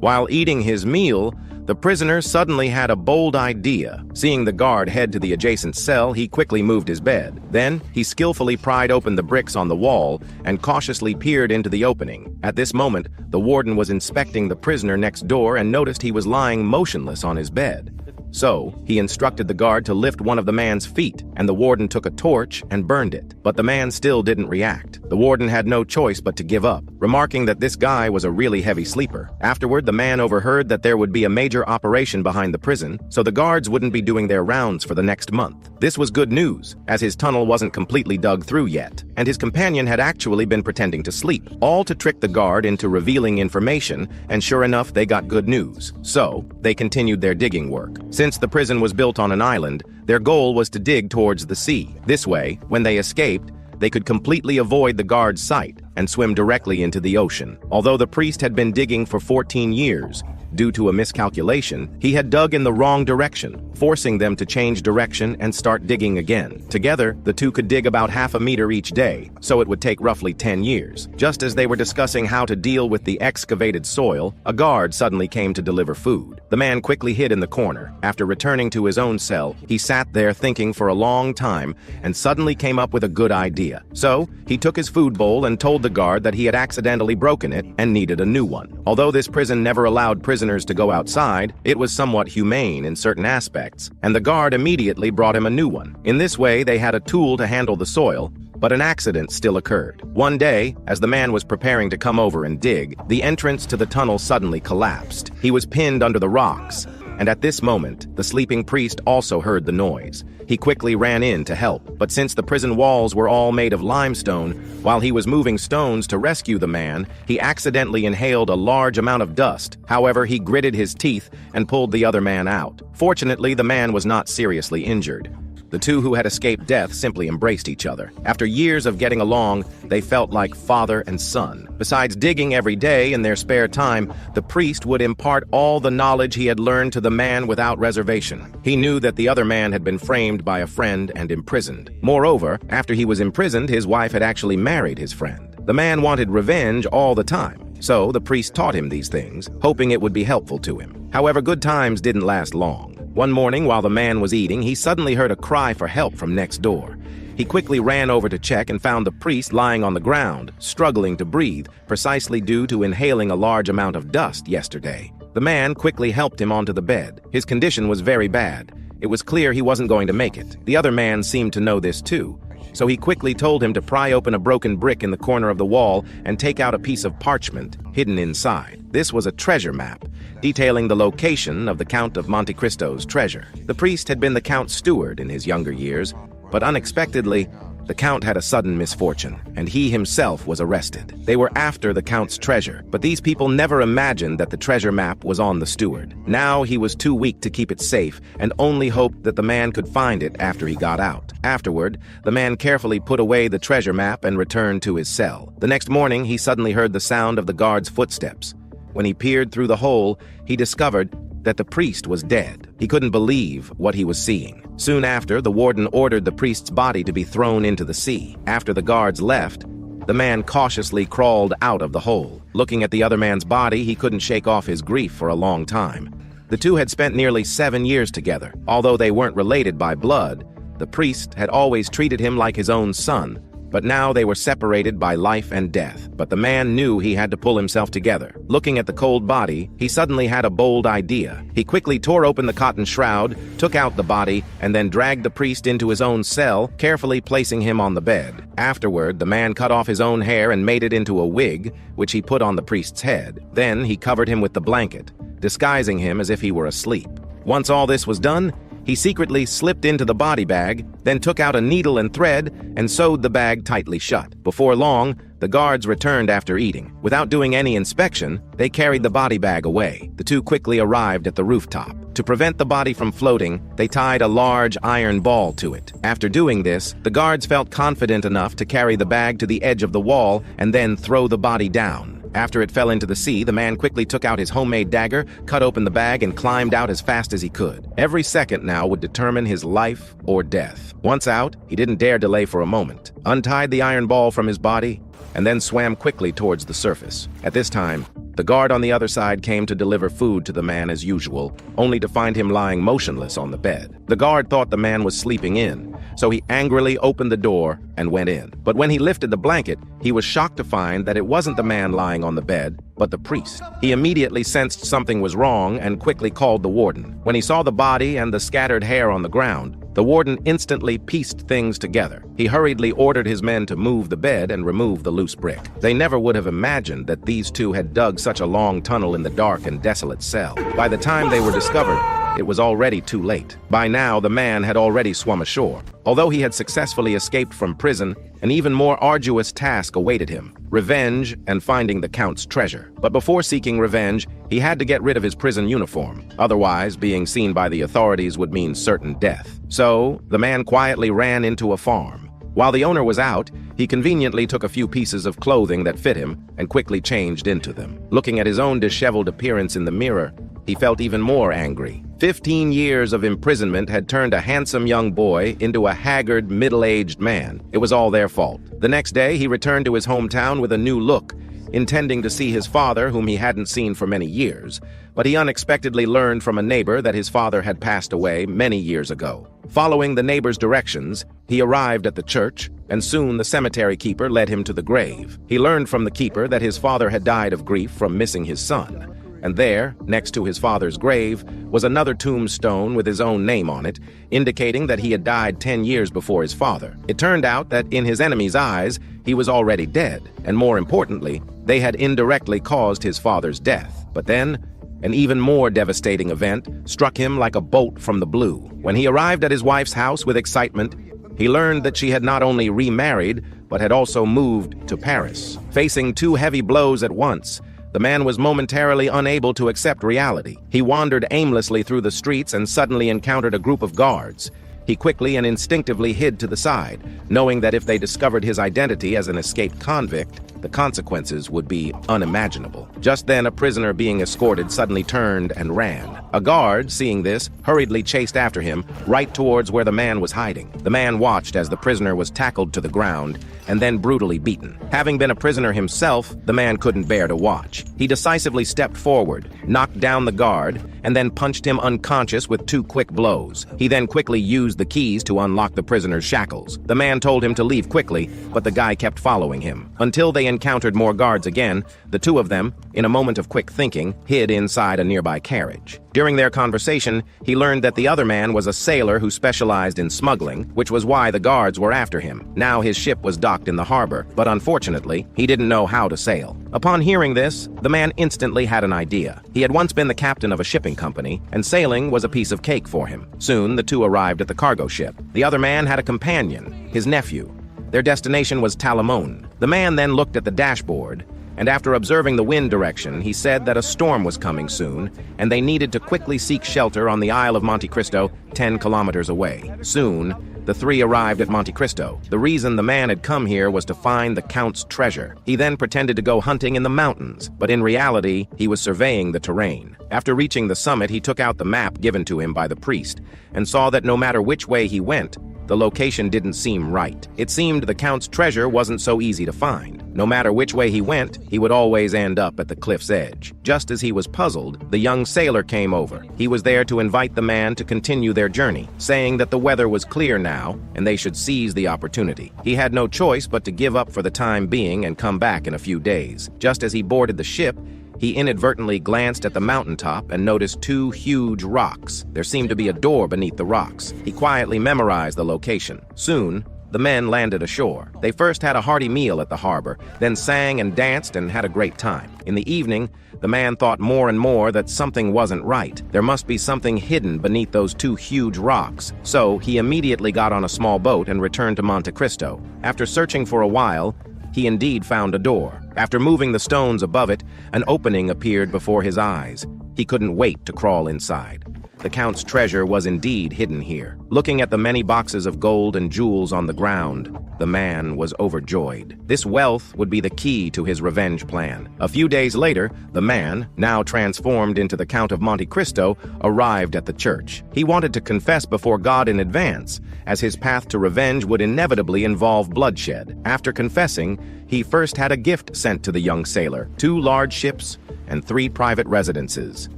While eating his meal, the prisoner suddenly had a bold idea. Seeing the guard head to the adjacent cell, he quickly moved his bed. Then, he skillfully pried open the bricks on the wall and cautiously peered into the opening. At this moment, the warden was inspecting the prisoner next door and noticed he was lying motionless on his bed. So, he instructed the guard to lift one of the man's feet, and the warden took a torch and burned it. But the man still didn't react. The warden had no choice but to give up, remarking that this guy was a really heavy sleeper. Afterward, the man overheard that there would be a major operation behind the prison, so the guards wouldn't be doing their rounds for the next month. This was good news, as his tunnel wasn't completely dug through yet, and his companion had actually been pretending to sleep, all to trick the guard into revealing information, and sure enough, they got good news. So, they continued their digging work. Since the prison was built on an island, their goal was to dig towards the sea. This way, when they escaped, they could completely avoid the guard's sight and swim directly into the ocean. Although the priest had been digging for 14 years, due to a miscalculation, he had dug in the wrong direction, forcing them to change direction and start digging again. Together, the two could dig about half a meter each day, so it would take roughly 10 years. Just as they were discussing how to deal with the excavated soil, a guard suddenly came to deliver food. The man quickly hid in the corner. After returning to his own cell, he sat there thinking for a long time and suddenly came up with a good idea. So, he took his food bowl and told the guard that he had accidentally broken it and needed a new one. Although this prison never allowed prisoners to go outside, it was somewhat humane in certain aspects, and the guard immediately brought him a new one. In this way, they had a tool to handle the soil, but an accident still occurred. One day, as the man was preparing to come over and dig, the entrance to the tunnel suddenly collapsed. He was pinned under the rocks, and at this moment, the sleeping priest also heard the noise. He quickly ran in to help, but since the prison walls were all made of limestone, while he was moving stones to rescue the man, he accidentally inhaled a large amount of dust. However, he gritted his teeth and pulled the other man out. Fortunately, the man was not seriously injured. The two who had escaped death simply embraced each other. After years of getting along, they felt like father and son. Besides digging every day in their spare time, the priest would impart all the knowledge he had learned to the man without reservation. He knew that the other man had been framed by a friend and imprisoned. Moreover, after he was imprisoned, his wife had actually married his friend. The man wanted revenge all the time, so the priest taught him these things, hoping it would be helpful to him. However, good times didn't last long. One morning, while the man was eating, he suddenly heard a cry for help from next door. He quickly ran over to check and found the priest lying on the ground, struggling to breathe, precisely due to inhaling a large amount of dust yesterday. The man quickly helped him onto the bed. His condition was very bad. It was clear he wasn't going to make it. The other man seemed to know this too, so he quickly told him to pry open a broken brick in the corner of the wall and take out a piece of parchment hidden inside. This was a treasure map, detailing the location of the Count of Monte Cristo's treasure. The priest had been the Count's steward in his younger years, but unexpectedly, the Count had a sudden misfortune, and he himself was arrested. They were after the Count's treasure, but these people never imagined that the treasure map was on the steward. Now he was too weak to keep it safe, and only hoped that the man could find it after he got out. Afterward, the man carefully put away the treasure map and returned to his cell. The next morning, he suddenly heard the sound of the guard's footsteps. When he peered through the hole, he discovered that the priest was dead. He couldn't believe what he was seeing. Soon after, the warden ordered the priest's body to be thrown into the sea. After the guards left, the man cautiously crawled out of the hole. Looking at the other man's body, he couldn't shake off his grief for a long time. The two had spent nearly 7 years together. Although they weren't related by blood, the priest had always treated him like his own son. But now they were separated by life and death. But the man knew he had to pull himself together. Looking at the cold body, he suddenly had a bold idea. He quickly tore open the cotton shroud, took out the body, and then dragged the priest into his own cell, carefully placing him on the bed. Afterward, the man cut off his own hair and made it into a wig, which he put on the priest's head. Then he covered him with the blanket, disguising him as if he were asleep. Once all this was done, he secretly slipped into the body bag, then took out a needle and thread and sewed the bag tightly shut. Before long, the guards returned after eating. Without doing any inspection, they carried the body bag away. The two quickly arrived at the rooftop. To prevent the body from floating, they tied a large iron ball to it. After doing this, the guards felt confident enough to carry the bag to the edge of the wall and then throw the body down. After it fell into the sea, the man quickly took out his homemade dagger, cut open the bag, and climbed out as fast as he could. Every second now would determine his life or death. Once out, he didn't dare delay for a moment, untied the iron ball from his body, and then swam quickly towards the surface. At this time, The guard on the other side came to deliver food to the man as usual, only to find him lying motionless on the bed. The guard thought the man was sleeping in, so he angrily opened the door and went in. But when he lifted the blanket, he was shocked to find that it wasn't the man lying on the bed, but the priest. He immediately sensed something was wrong and quickly called the warden. When he saw the body and the scattered hair on the ground, the warden instantly pieced things together. He hurriedly ordered his men to move the bed and remove the loose brick. They never would have imagined that these two had dug such a long tunnel in the dark and desolate cell. By the time they were discovered, it was already too late. By now, the man had already swum ashore. Although he had successfully escaped from prison, an even more arduous task awaited him: revenge and finding the Count's treasure. But before seeking revenge, he had to get rid of his prison uniform. Otherwise, being seen by the authorities would mean certain death. So, the man quietly ran into a farm. While the owner was out, he conveniently took a few pieces of clothing that fit him and quickly changed into them. Looking at his own disheveled appearance in the mirror, he felt even more angry. 15 years of imprisonment had turned a handsome young boy into a haggard, middle-aged man. It was all their fault. The next day, he returned to his hometown with a new look, intending to see his father, whom he hadn't seen for many years. But he unexpectedly learned from a neighbor that his father had passed away many years ago. Following the neighbor's directions, he arrived at the church, and soon the cemetery keeper led him to the grave. He learned from the keeper that his father had died of grief from missing his son. And there, next to his father's grave, was another tombstone with his own name on it, indicating that he had died 10 years before his father. It turned out that in his enemy's eyes, he was already dead, and more importantly, they had indirectly caused his father's death. But then, an even more devastating event struck him like a bolt from the blue. When he arrived at his wife's house with excitement, he learned that she had not only remarried, but had also moved to Paris. Facing two heavy blows at once, the man was momentarily unable to accept reality. He wandered aimlessly through the streets and suddenly encountered a group of guards. He quickly and instinctively hid to the side, knowing that if they discovered his identity as an escaped convict, the consequences would be unimaginable. Just then, a prisoner being escorted suddenly turned and ran. A guard, seeing this, hurriedly chased after him, right towards where the man was hiding. The man watched as the prisoner was tackled to the ground and then brutally beaten. Having been a prisoner himself, the man couldn't bear to watch. He decisively stepped forward, knocked down the guard, and then punched him unconscious with 2 quick blows. He then quickly used the keys to unlock the prisoner's shackles. The man told him to leave quickly, but the guy kept following him. Until they encountered more guards again, the two of them, in a moment of quick thinking, hid inside a nearby carriage. During their conversation, he learned that the other man was a sailor who specialized in smuggling, which was why the guards were after him. Now his ship was docked in the harbor, but unfortunately, he didn't know how to sail. Upon hearing this, the man instantly had an idea. He had once been the captain of a shipping company, and sailing was a piece of cake for him. Soon, the two arrived at the cargo ship. The other man had a companion, his nephew. Their destination was Talamone. The man then looked at the dashboard, and after observing the wind direction, he said that a storm was coming soon, and they needed to quickly seek shelter on the Isle of Monte Cristo, 10 kilometers away. Soon, the three arrived at Monte Cristo. The reason the man had come here was to find the Count's treasure. He then pretended to go hunting in the mountains, but in reality, he was surveying the terrain. After reaching the summit, he took out the map given to him by the priest, and saw that no matter which way he went, the location didn't seem right. It seemed the Count's treasure wasn't so easy to find. No matter which way he went, he would always end up at the cliff's edge. Just as he was puzzled, the young sailor came over. He was there to invite the man to continue their journey, saying that the weather was clear now and they should seize the opportunity. He had no choice but to give up for the time being and come back in a few days. Just as he boarded the ship, he inadvertently glanced at the mountaintop and noticed 2 huge rocks. There seemed to be a door beneath the rocks. He quietly memorized the location. Soon, the men landed ashore. They first had a hearty meal at the harbor, then sang and danced and had a great time. In the evening, the man thought more and more that something wasn't right. There must be something hidden beneath those 2 huge rocks. So he immediately got on a small boat and returned to Monte Cristo. After searching for a while, he indeed found a door. After moving the stones above it, an opening appeared before his eyes. He couldn't wait to crawl inside. The Count's treasure was indeed hidden here. Looking at the many boxes of gold and jewels on the ground, the man was overjoyed. This wealth would be the key to his revenge plan. A few days later, the man, now transformed into the Count of Monte Cristo, arrived at the church. He wanted to confess before God in advance, as his path to revenge would inevitably involve bloodshed. After confessing, he first had a gift sent to the young sailor: 2 large ships and 3 private residences.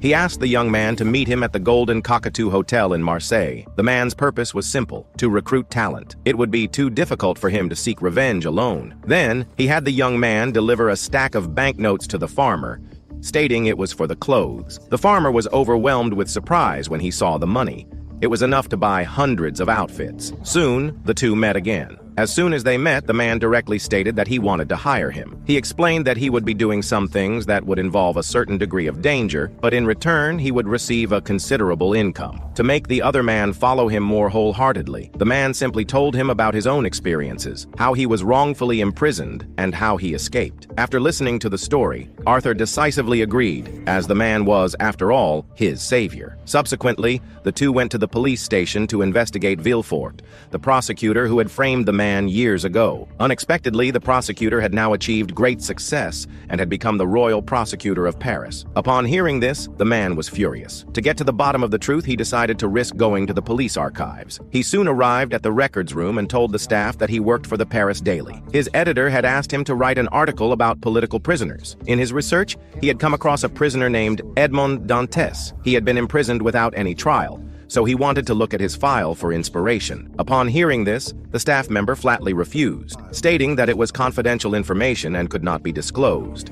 He asked the young man to meet him at the Golden Cockatoo Hotel in Marseille. The man's purpose was simple: to recruit talent. It would be too difficult for him to seek revenge alone. Then, he had the young man deliver a stack of banknotes to the farmer, stating it was for the clothes. The farmer was overwhelmed with surprise when he saw the money. It was enough to buy hundreds of outfits. Soon, the two met again. As soon as they met, the man directly stated that he wanted to hire him. He explained that he would be doing some things that would involve a certain degree of danger, but in return, he would receive a considerable income. To make the other man follow him more wholeheartedly, the man simply told him about his own experiences, how he was wrongfully imprisoned, and how he escaped. After listening to the story, Arthur decisively agreed, as the man was, after all, his savior. Subsequently, the two went to the police station to investigate Villefort, the prosecutor who had framed the man years ago. Unexpectedly, the prosecutor had now achieved great success and had become the royal prosecutor of Paris. Upon hearing this, the man was furious. To get to the bottom of the truth, he decided to risk going to the police archives. He soon arrived at the records room and told the staff that he worked for the Paris Daily. His editor had asked him to write an article about political prisoners. In his research, he had come across a prisoner named Edmond Dantes. He had been imprisoned without any trial, so he wanted to look at his file for inspiration. Upon hearing this, the staff member flatly refused, stating that it was confidential information and could not be disclosed.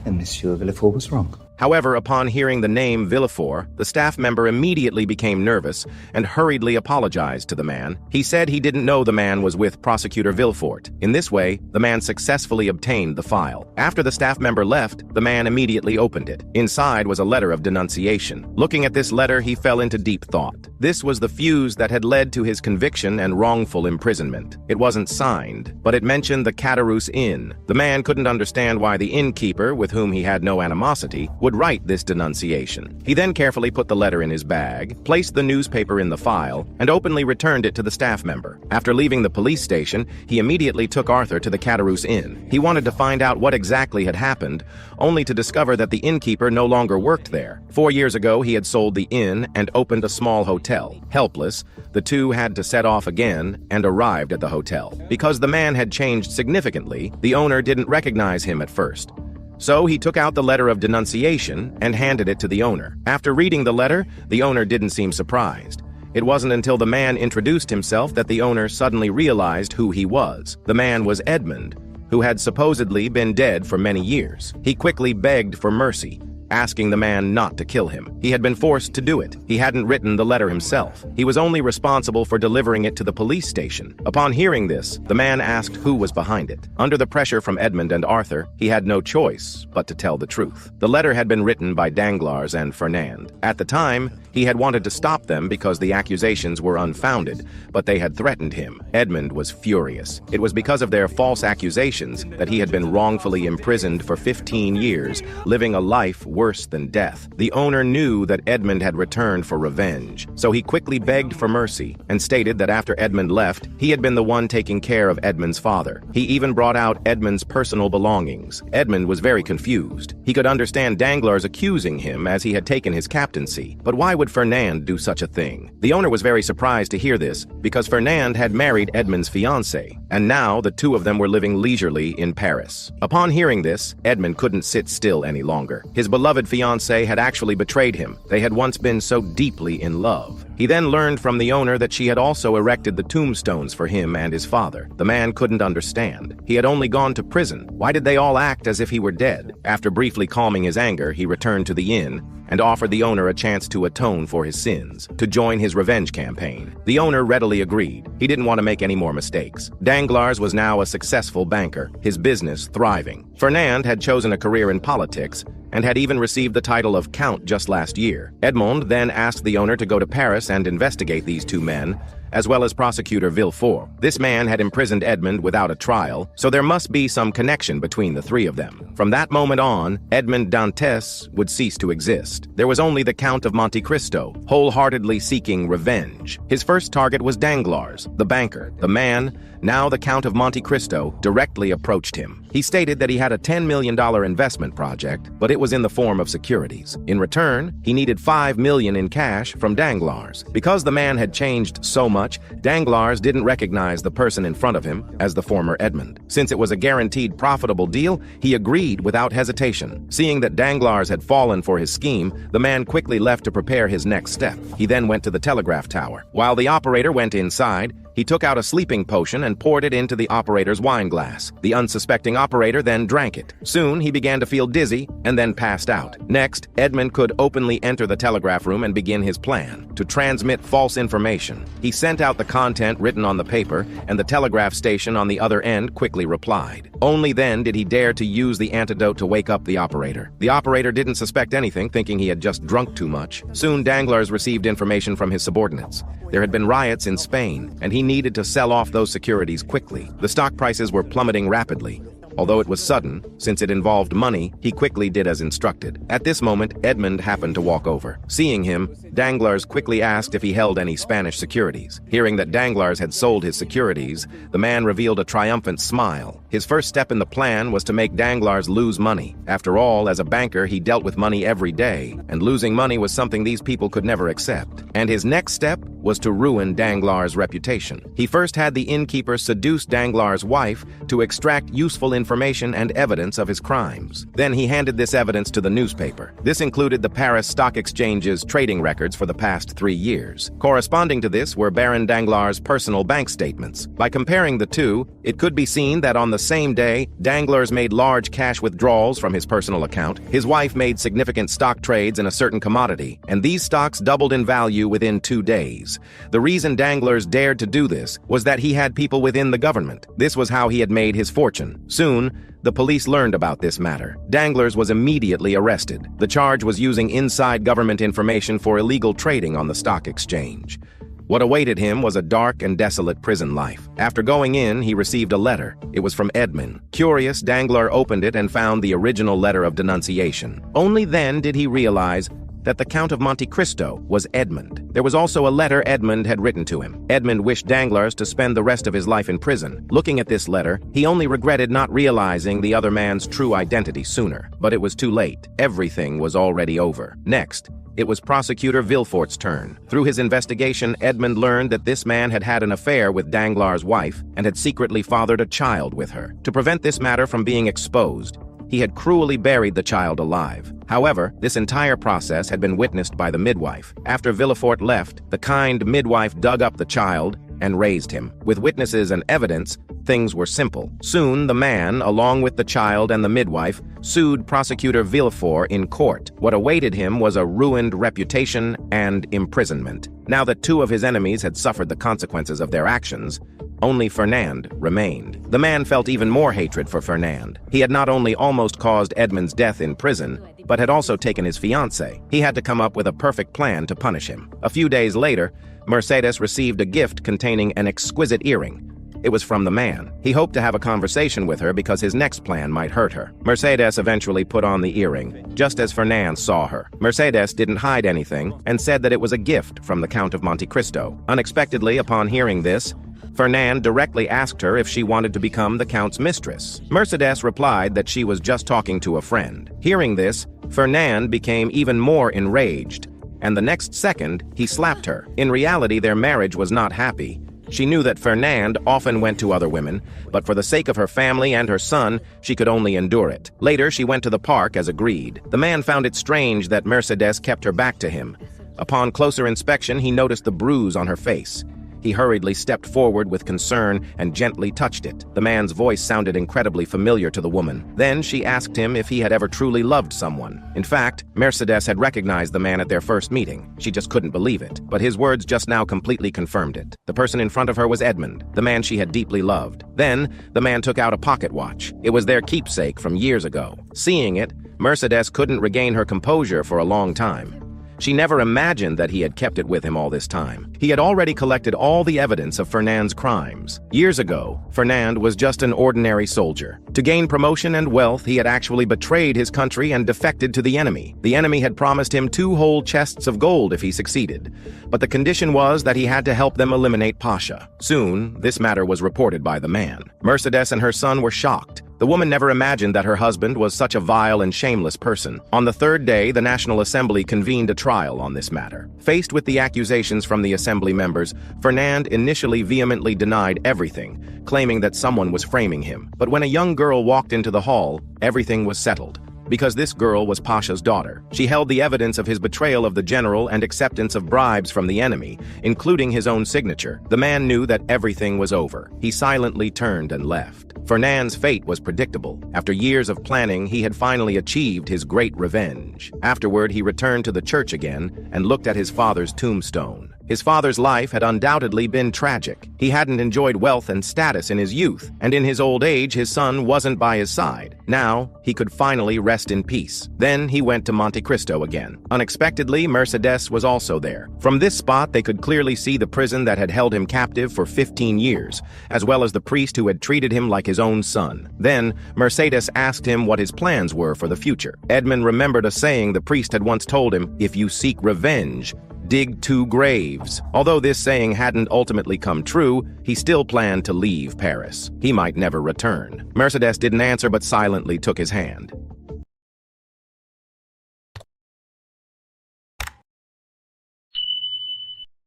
And Monsieur Villefort was wrong. However, upon hearing the name Villefort, the staff member immediately became nervous and hurriedly apologized to the man. He said he didn't know the man was with Prosecutor Villefort. In this way, the man successfully obtained the file. After the staff member left, the man immediately opened it. Inside was a letter of denunciation. Looking at this letter, he fell into deep thought. This was the fuse that had led to his conviction and wrongful imprisonment. It wasn't signed, but it mentioned the Caderousse Inn. The man couldn't understand why the innkeeper, with whom he had no animosity, would write this denunciation. He then carefully put the letter in his bag, placed the newspaper in the file, and openly returned it to the staff member. After leaving the police station, he immediately took Arthur to the Caderousse Inn. He wanted to find out what exactly had happened, only to discover that the innkeeper no longer worked there. 4 years ago, he had sold the inn and opened a small hotel. Helpless, the two had to set off again and arrived at the hotel. Because the man had changed significantly, the owner didn't recognize him at first. So he took out the letter of denunciation and handed it to the owner. After reading the letter, the owner didn't seem surprised. It wasn't until the man introduced himself that the owner suddenly realized who he was. The man was Edmond, who had supposedly been dead for many years. He quickly begged for mercy, asking the man not to kill him. He had been forced to do it. He hadn't written the letter himself. He was only responsible for delivering it to the police station. Upon hearing this, the man asked who was behind it. Under the pressure from Edmond and Arthur, he had no choice but to tell the truth. The letter had been written by Danglars and Fernand. At the time, he had wanted to stop them because the accusations were unfounded, but they had threatened him. Edmond was furious. It was because of their false accusations that he had been wrongfully imprisoned for 15 years, living a life worse than death. The owner knew that Edmond had returned for revenge, so he quickly begged for mercy and stated that after Edmond left, he had been the one taking care of Edmond's father. He even brought out Edmond's personal belongings. Edmond was very confused. He could understand Danglars accusing him as he had taken his captaincy, but why would Fernand do such a thing? The owner was very surprised to hear this because Fernand had married Edmond's fiancée, and now the two of them were living leisurely in Paris. Upon hearing this, Edmond couldn't sit still any longer. His beloved fiancée had actually betrayed him. They had once been so deeply in love. He then learned from the owner that she had also erected the tombstones for him and his father. The man couldn't understand. He had only gone to prison. Why did they all act as if he were dead? After briefly calming his anger, he returned to the inn and offered the owner a chance to atone for his sins, to join his revenge campaign. The owner readily agreed. He didn't want to make any more mistakes. Danglars was now a successful banker, his business thriving. Fernand had chosen a career in politics and had even received the title of Count just last year. Edmond then asked the owner to go to Paris and investigate these two men, as well as Prosecutor Villefort. This man had imprisoned Edmond without a trial, so there must be some connection between the three of them. From that moment on, Edmond Dantes would cease to exist. There was only the Count of Monte Cristo, wholeheartedly seeking revenge. His first target was Danglars, the banker. The man, now the Count of Monte Cristo, directly approached him. He stated that he had a $10 million investment project, but it was in the form of securities. In return, he needed $5 million in cash from Danglars. Because the man had changed so much, Danglars didn't recognize the person in front of him as the former Edmond. Since it was a guaranteed profitable deal, he agreed without hesitation. Seeing that Danglars had fallen for his scheme, the man quickly left to prepare his next step. He then went to the telegraph tower. While the operator went inside, he took out a sleeping potion and poured it into the operator's wine glass. The unsuspecting operator then drank it. Soon, he began to feel dizzy and then passed out. Next, Edmond could openly enter the telegraph room and begin his plan to transmit false information. He sent out the content written on the paper, and the telegraph station on the other end quickly replied. Only then did he dare to use the antidote to wake up the operator. The operator didn't suspect anything, thinking he had just drunk too much. Soon, Danglars received information from his subordinates. There had been riots in Spain, and he needed to sell off those securities quickly. The stock prices were plummeting rapidly. Although it was sudden, since it involved money, he quickly did as instructed. At this moment, Edmond happened to walk over. Seeing him, Danglars quickly asked if he held any Spanish securities. Hearing that Danglars had sold his securities, the man revealed a triumphant smile. His first step in the plan was to make Danglars lose money. After all, as a banker, he dealt with money every day, and losing money was something these people could never accept. And his next step was to ruin Danglars' reputation. He first had the innkeeper seduce Danglars' wife to extract useful information and evidence of his crimes. Then he handed this evidence to the newspaper. This included the Paris Stock Exchange's trading records for the past 3 years. Corresponding to this were Baron Danglars' personal bank statements. By comparing the two, it could be seen that on the same day, Danglars made large cash withdrawals from his personal account. His wife made significant stock trades in a certain commodity, and these stocks doubled in value within 2 days. The reason Danglars dared to do this was that he had people within the government. This was how he had made his fortune. Soon, the police learned about this matter. Danglars was immediately arrested. The charge was using inside government information for illegal trading on the stock exchange. What awaited him was a dark and desolate prison life. After going in, he received a letter. It was from Edmond. Curious, Danglars opened it and found the original letter of denunciation. Only then did he realize that the Count of Monte Cristo was Edmond. There was also a letter Edmond had written to him. Edmond wished Danglars to spend the rest of his life in prison. Looking at this letter, he only regretted not realizing the other man's true identity sooner. But it was too late. Everything was already over. Next, it was Prosecutor Villefort's turn. Through his investigation, Edmond learned that this man had had an affair with Danglars' wife and had secretly fathered a child with her. To prevent this matter from being exposed, he had cruelly buried the child alive. However, this entire process had been witnessed by the midwife. After Villefort left, the kind midwife dug up the child and raised him. With witnesses and evidence, things were simple. Soon, the man, along with the child and the midwife, sued Prosecutor Villefort in court. What awaited him was a ruined reputation and imprisonment. Now that 2 of his enemies had suffered the consequences of their actions, only Fernand remained. The man felt even more hatred for Fernand. He had not only almost caused Edmond's death in prison, but had also taken his fiancée. He had to come up with a perfect plan to punish him. A few days later, Mercedes received a gift containing an exquisite earring. It was from the man. He hoped to have a conversation with her because his next plan might hurt her. Mercedes eventually put on the earring, just as Fernand saw her. Mercedes didn't hide anything and said that it was a gift from the Count of Monte Cristo. Unexpectedly, upon hearing this, Fernand directly asked her if she wanted to become the Count's mistress. Mercedes replied that she was just talking to a friend. Hearing this, Fernand became even more enraged, and the next second, he slapped her. In reality, their marriage was not happy. She knew that Fernand often went to other women, but for the sake of her family and her son, she could only endure it. Later, she went to the park as agreed. The man found it strange that Mercedes kept her back to him. Upon closer inspection, he noticed the bruise on her face. He hurriedly stepped forward with concern and gently touched it. The man's voice sounded incredibly familiar to the woman. Then she asked him if he had ever truly loved someone. In fact, Mercedes had recognized the man at their first meeting. She just couldn't believe it. But his words just now completely confirmed it. The person in front of her was Edmond, the man she had deeply loved. Then, the man took out a pocket watch. It was their keepsake from years ago. Seeing it, Mercedes couldn't regain her composure for a long time. She never imagined that he had kept it with him all this time. He had already collected all the evidence of Fernand's crimes. Years ago, Fernand was just an ordinary soldier. To gain promotion and wealth, he had actually betrayed his country and defected to the enemy. The enemy had promised him 2 whole chests of gold if he succeeded, but the condition was that he had to help them eliminate Pasha. Soon, this matter was reported by the man. Mercedes and her son were shocked. The woman never imagined that her husband was such a vile and shameless person. On the 3rd day, the National Assembly convened a trial on this matter. Faced with the accusations from the Assembly members, Fernand initially vehemently denied everything, claiming that someone was framing him. But when a young girl walked into the hall, everything was settled. Because this girl was Pasha's daughter. She held the evidence of his betrayal of the general and acceptance of bribes from the enemy, including his own signature. The man knew that everything was over. He silently turned and left. Fernand's fate was predictable. After years of planning, he had finally achieved his great revenge. Afterward, he returned to the church again and looked at his father's tombstone. His father's life had undoubtedly been tragic. He hadn't enjoyed wealth and status in his youth, and in his old age, his son wasn't by his side. Now, he could finally rest in peace. Then he went to Monte Cristo again. Unexpectedly, Mercedes was also there. From this spot, they could clearly see the prison that had held him captive for 15 years, as well as the priest who had treated him like his own son. Then, Mercedes asked him what his plans were for the future. Edmond remembered a saying the priest had once told him, "If you seek revenge, dig 2 graves." Although this saying hadn't ultimately come true, he still planned to leave Paris. He might never return. Mercedes didn't answer but silently took his hand.